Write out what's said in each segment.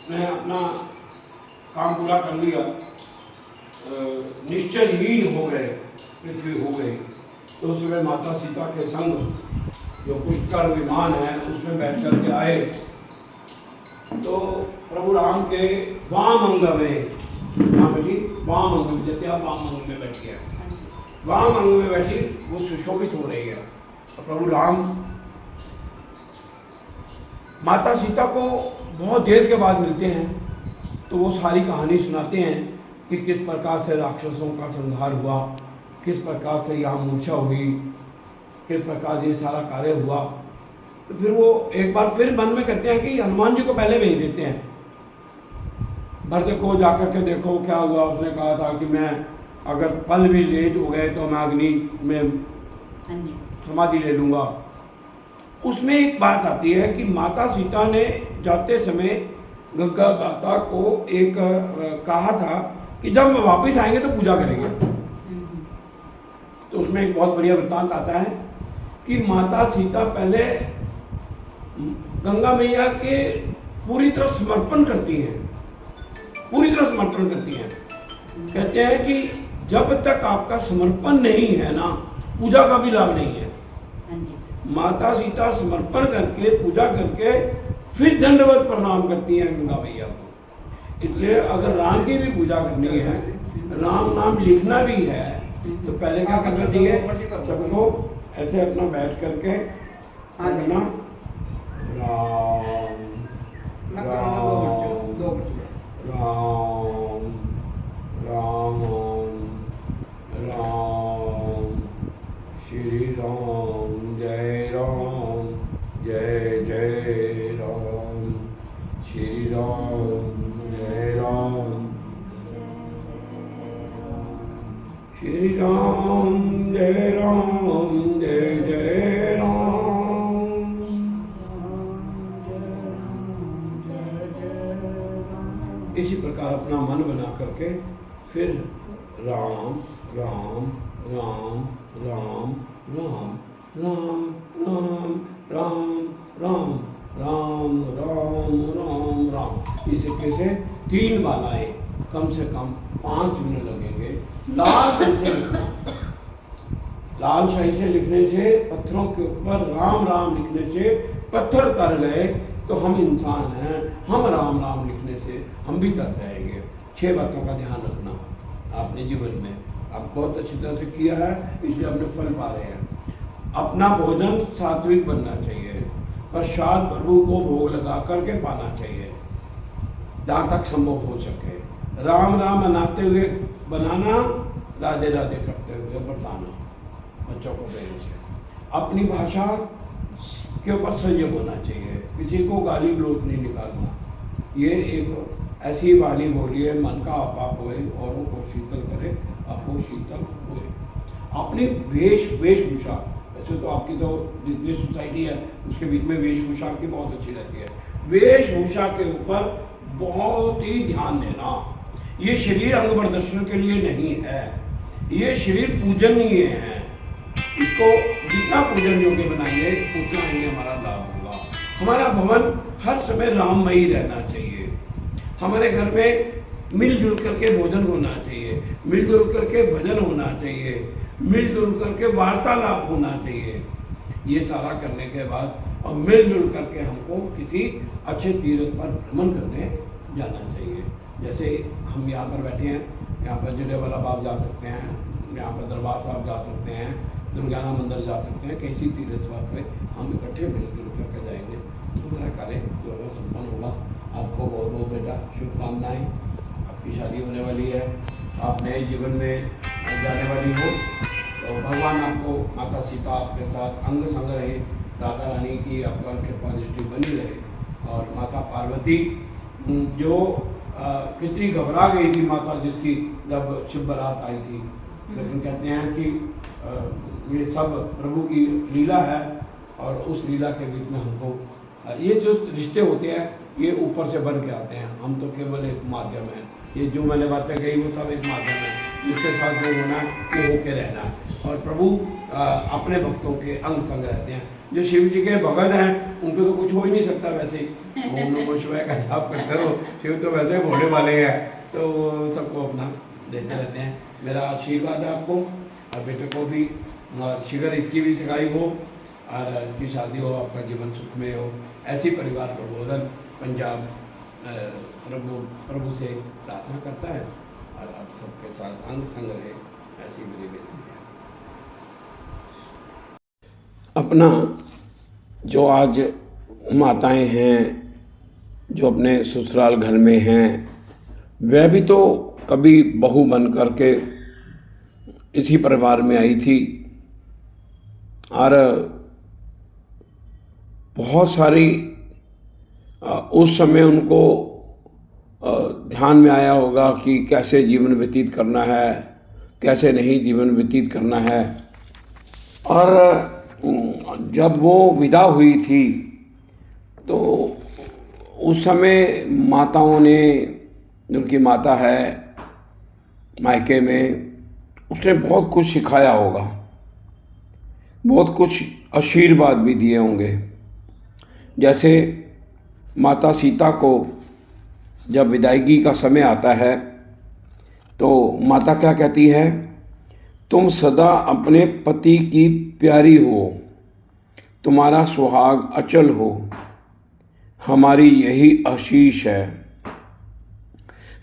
मैं अपना काम पूरा कर लिया, निश्चलहीन हो गए, पृथ्वी हो गई, तो उस समय माता सीता के संग जो पुष्कर विमान है उसमें बैठ कर के आए, तो प्रभु राम के वाम अंग में, हाँ बेटी वाम अंग में, जैसे आप वाम अंग में बैठी है, वाम अंग में बैठी वो सुशोभित हो रही है। तो प्रभु राम माता सीता को बहुत देर के बाद मिलते हैं, तो वो सारी कहानी सुनाते हैं कि किस प्रकार से राक्षसों का संहार हुआ, किस प्रकार से यहाँ मूर्छा हुई, किस प्रकार से ये सारा कार्य हुआ। तो फिर वो एक बार फिर मन में कहते हैं कि हनुमान जी को पहले भेज देते हैं, भरत को जाकर के देखो क्या हुआ। उसने कहा था कि मैं अगर पल भी लेट हो गए तो मैं अग्नि में समाधि ले लूँगा। उसमें एक बात आती है कि माता सीता ने जाते समय गंगा माता को एक कहा था कि जब हम वापस आएंगे तो पूजा करेंगे। तो उसमें एक बहुत बढ़िया वृत्तांत आता है कि माता सीता पहले गंगा मैया के पूरी तरह समर्पण करती हैं, पूरी तरह समर्पण करती हैं। कहते हैं कि जब तक आपका समर्पण नहीं है ना, पूजा का भी लाभ नहीं है। माता सीता समर्पण करके पूजा करके फिर दंडवत प्रणाम करती हैं गंगा मैया को। इसलिए अगर राम की भी पूजा करनी है, राम नाम लिखना भी है, तो पहले क्या करना चाहिए, सबको ऐसे अपना बैठ करके करना राम राम राम राम राम श्री राम जय जय राम श्री राम जय राम श्री राम जय जय राम। इसी प्रकार अपना मन बना करके फिर राम राम राम राम राम राम राम राम राम राम राम राम राम, इस तरीके से 3 मालाएं, कम से कम 5 मिनट लगेंगे। लाल पेन से लिखना, लाल शाही से लिखने से, पत्थरों के ऊपर राम राम लिखने से पत्थर तर गए, तो हम इंसान हैं, हम राम राम लिखने से हम भी तर जाएंगे। 6 बातों का ध्यान रखना आपने जीवन में, आप बहुत अच्छी तरह से किया है, इसलिए अपने फल पा रहे हैं। अपना भोजन सात्विक बनना चाहिए, प्रसाद प्रभु को भोग लगा करके पाना चाहिए जहाँ तक संभव हो सके। राम राम मनाते हुए बनाना, राधे राधे करते हुए बताना बच्चों को प्रेम से। अपनी भाषा के ऊपर संयम होना चाहिए, किसी को गाली गलौज नहीं निकालना। ये एक ऐसी वाणी बोलिए, मन का अपाप होए, औरों को शीतल करे, आपको शीतल हुए। अपनी वेशभूषा, वैसे तो आपकी तो जितनी सोसाइटी है उसके बीच में वेशभूषा की बहुत अच्छी रहती है, वेशभूषा के ऊपर बहुत ही ध्यान देना। ये शरीर अंग प्रदर्शन के लिए नहीं है, ये शरीर पूजनीय है। इसको जितना पूजन योग्य बनाएंगे उतना ही हमारा लाभ होगा। हमारा भवन हर समय राममयी रहना चाहिए। हमारे घर में मिलजुल करके भोजन होना चाहिए, मिलजुल करके भजन होना चाहिए, मिलजुल करके वार्तालाप होना चाहिए। ये सारा करने के बाद और मिलजुल करके हमको किसी अच्छे तीर्थ पर भ्रमण करने जाना चाहिए। जैसे हम यहाँ पर बैठे हैं, यहाँ पर जलियांवाला बाग जा सकते हैं, यहाँ पर दरबार साहब जा सकते हैं, दुर्गाना मंदिर जा सकते हैं, किसी तीर्थ पर हम इकट्ठे मिलजुल करके जाएंगे तो हमारा कार्य जो है संपन्न होगा। आपको बहुत बहुत बेटा शुभकामनाएँ। आपकी शादी होने वाली है, आप नए जीवन में जाने वाली हो, तो भगवान आपको, माता सीता आपके साथ अंग संग रहे, राधा रानी की आपका कृपा दृष्टि बनी रहे। और माता पार्वती जो कितनी घबरा गई थी माता जिसकी जब शिव बारात आई थी, लेकिन कहते हैं कि ये सब प्रभु की लीला है, और उस लीला के बीच में हमको ये जो रिश्ते होते हैं ये ऊपर से बन के आते हैं, हम तो केवल एक माध्यम है। ये जो मैंने बातें कही वो सब एक माध्यम है, जिसके साथ जो होना है वो होके रहना है। और प्रभु अपने भक्तों के अंग संग रहते हैं। जो शिव जी के भगत हैं उनको तो कुछ हो ही नहीं सकता वैसे ही। ओम नमः शिवाय का जाप करते रहो, शिव तो वैसे भोले वाले हैं, तो वो सबको अपना देते रहते हैं। मेरा आशीर्वाद है आपको और बेटे को भी, और शिगर इसकी भी सगाई हो और इसकी शादी हो, आपका जीवन सुख में हो, ऐसी परिवार प्रबोधन पंजाब प्रभु से प्रार्थना करता है और आप सबके साथ अंग संग रहे, ऐसी मेरी बेटी है। अपना जो आज माताएं हैं जो अपने ससुराल घर में हैं, वह भी तो कभी बहू बन करके इसी परिवार में आई थी और बहुत सारी उस समय उनको ध्यान में आया होगा कि कैसे जीवन व्यतीत करना है, कैसे नहीं जीवन व्यतीत करना है। और जब वो विदा हुई थी तो उस समय माताओं ने, जिनकी माता है मायके में, उसने बहुत कुछ सिखाया होगा, बहुत कुछ आशीर्वाद भी दिए होंगे। जैसे माता सीता को जब विदाईगी का समय आता है तो माता क्या कहती है, तुम सदा अपने पति की प्यारी हो, तुम्हारा सुहाग अचल हो, हमारी यही आशीष है।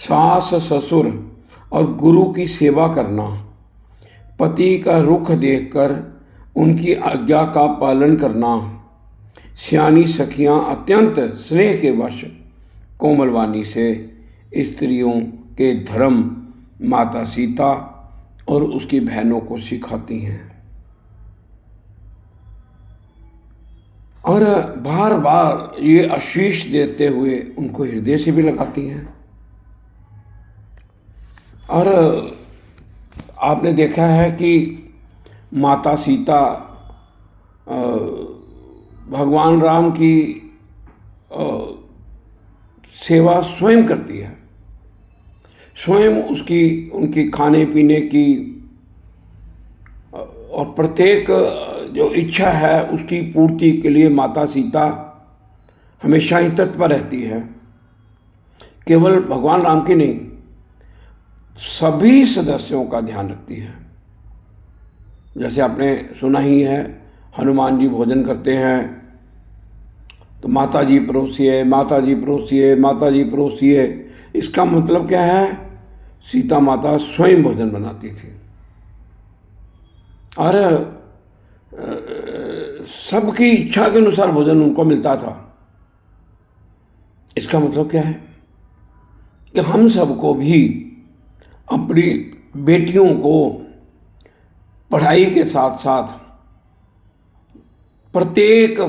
सास ससुर और गुरु की सेवा करना, पति का रुख देखकर उनकी आज्ञा का पालन करना, सियानी सखियां अत्यंत स्नेह के वश कोमलवाणी से स्त्रियों के धर्म माता सीता और उसकी बहनों को सिखाती हैं और बार बार ये आशीष देते हुए उनको हृदय से भी लगाती हैं। और आपने देखा है कि माता सीता भगवान राम की सेवा स्वयं करती है, स्वयं उसकी उनकी खाने पीने की और प्रत्येक जो इच्छा है उसकी पूर्ति के लिए माता सीता हमेशा ही तत्पर रहती है। केवल भगवान राम की नहीं, सभी सदस्यों का ध्यान रखती है। जैसे आपने सुना ही है, हनुमान जी भोजन करते हैं तो माता जी परोसिए, माता जी परोसिए, माता जी परोसिए। इसका मतलब क्या है, सीता माता स्वयं भोजन बनाती थी और सबकी इच्छा के अनुसार भोजन उनको मिलता था। इसका मतलब क्या है कि हम सबको भी अपनी बेटियों को पढ़ाई के साथ साथ प्रत्येक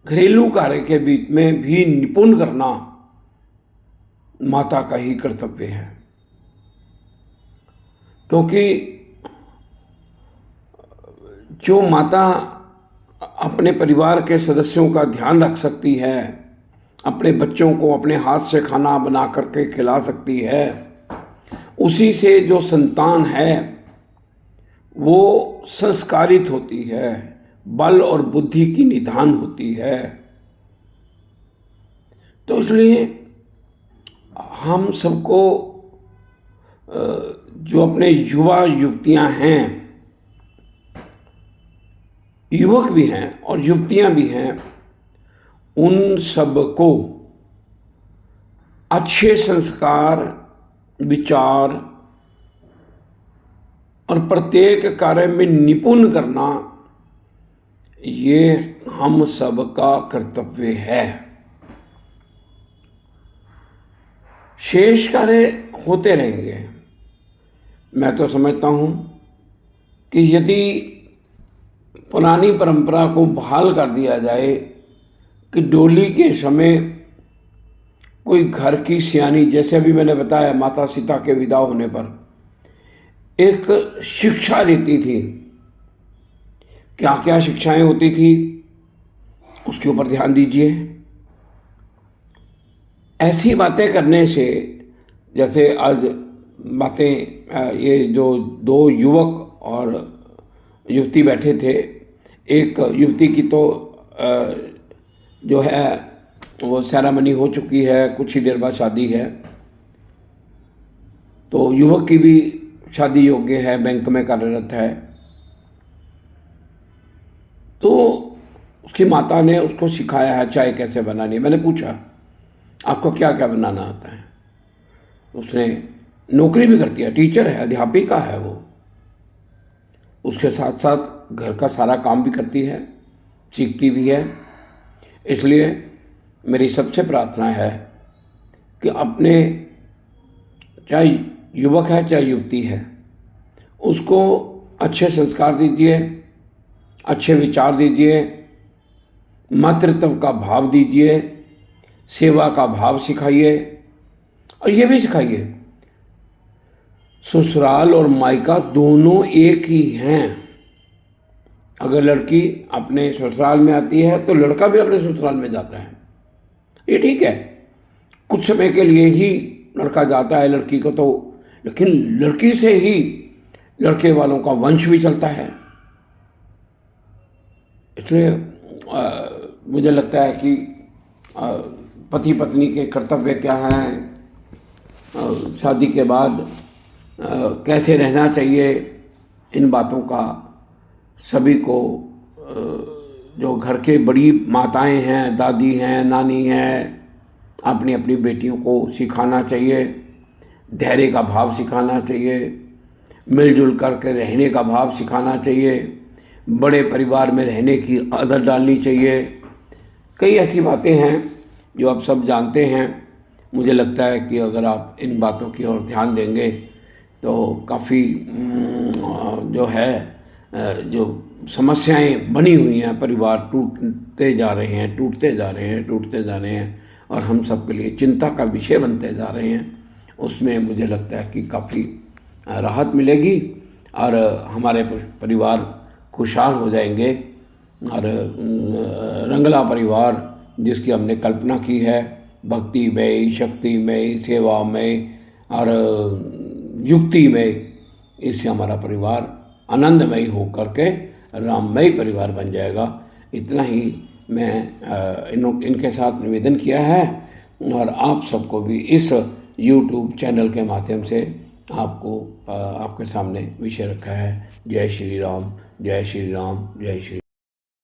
घरेलू कार्य के बीच में भी निपुण करना माता का ही कर्तव्य है। क्योंकि जो माता अपने परिवार के सदस्यों का ध्यान रख सकती है, अपने बच्चों को अपने हाथ से खाना बना करके खिला सकती है, उसी से जो संतान है वो संस्कारित होती है, बल और बुद्धि की निधान होती है। तो इसलिए हम सबको, जो अपने युवा युवतियां हैं, युवक भी हैं और युवतियां भी हैं, उन सबको अच्छे संस्कार, विचार और प्रत्येक कार्य में निपुण करना, ये हम सबका कर्तव्य है। शेष कार्य होते रहेंगे। मैं तो समझता हूँ कि यदि पुरानी परंपरा को बहाल कर दिया जाए कि डोली के समय कोई घर की सियानी, जैसे अभी मैंने बताया माता सीता के विदा होने पर एक शिक्षा देती थी, क्या क्या शिक्षाएं होती थी उसके ऊपर ध्यान दीजिए। ऐसी बातें करने से, जैसे आज बातें, ये जो दो युवक और युवती बैठे थे, एक युवती की तो जो है वो सेरेमनी हो चुकी है, कुछ ही देर बाद शादी है। तो युवक की भी शादी योग्य है, बैंक में कार्यरत है। तो उसकी माता ने उसको सिखाया है चाय कैसे बनानी है। मैंने पूछा आपको क्या क्या बनाना आता है। उसने नौकरी भी करती है, टीचर है, अध्यापिका है वो। उसके साथ साथ घर का सारा काम भी करती है, सीखती भी है। इसलिए मेरी सबसे प्रार्थना है कि अपने, चाहे युवक है चाहे युवती है, उसको अच्छे संस्कार दीजिए, अच्छे विचार दीजिए, मातृत्व का भाव दीजिए, सेवा का भाव सिखाइए। और ये भी सिखाइए ससुराल और मायका दोनों एक ही हैं। अगर लड़की अपने ससुराल में आती है तो लड़का भी अपने ससुराल में जाता है। ये ठीक है, कुछ समय के लिए ही लड़का जाता है लड़की को, तो लेकिन लड़की से ही लड़के वालों का वंश भी चलता है। इसलिए मुझे लगता है कि पति पत्नी के कर्तव्य क्या हैं, शादी के बाद कैसे रहना चाहिए, इन बातों का सभी को, जो घर के बड़ी माताएं हैं, दादी हैं, नानी हैं, अपनी अपनी बेटियों को सिखाना चाहिए। धैर्य का भाव सिखाना चाहिए, मिलजुल करके रहने का भाव सिखाना चाहिए, बड़े परिवार में रहने की आदत डालनी चाहिए। कई ऐसी बातें हैं जो आप सब जानते हैं। मुझे लगता है कि अगर आप इन बातों की ओर ध्यान देंगे तो काफ़ी जो है जो समस्याएं बनी हुई हैं, परिवार टूटते जा रहे हैं, टूटते जा रहे हैं, टूटते जा रहे हैं, और हम सब के लिए चिंता का विषय बनते जा रहे हैं, उसमें मुझे लगता है कि काफ़ी राहत मिलेगी और हमारे परिवार खुशहाल हो जाएंगे। और रंगला परिवार जिसकी हमने कल्पना की है, भक्तिमय, शक्तिमय, सेवामय और युक्तिमय, इससे हमारा परिवार आनंदमय हो करके राममय परिवार बन जाएगा। इतना ही मैं इनके साथ निवेदन किया है और आप सबको भी इस YouTube चैनल के माध्यम से आपको आपके सामने विषय रखा है। जय श्री राम, जय श्री राम, जय श्री।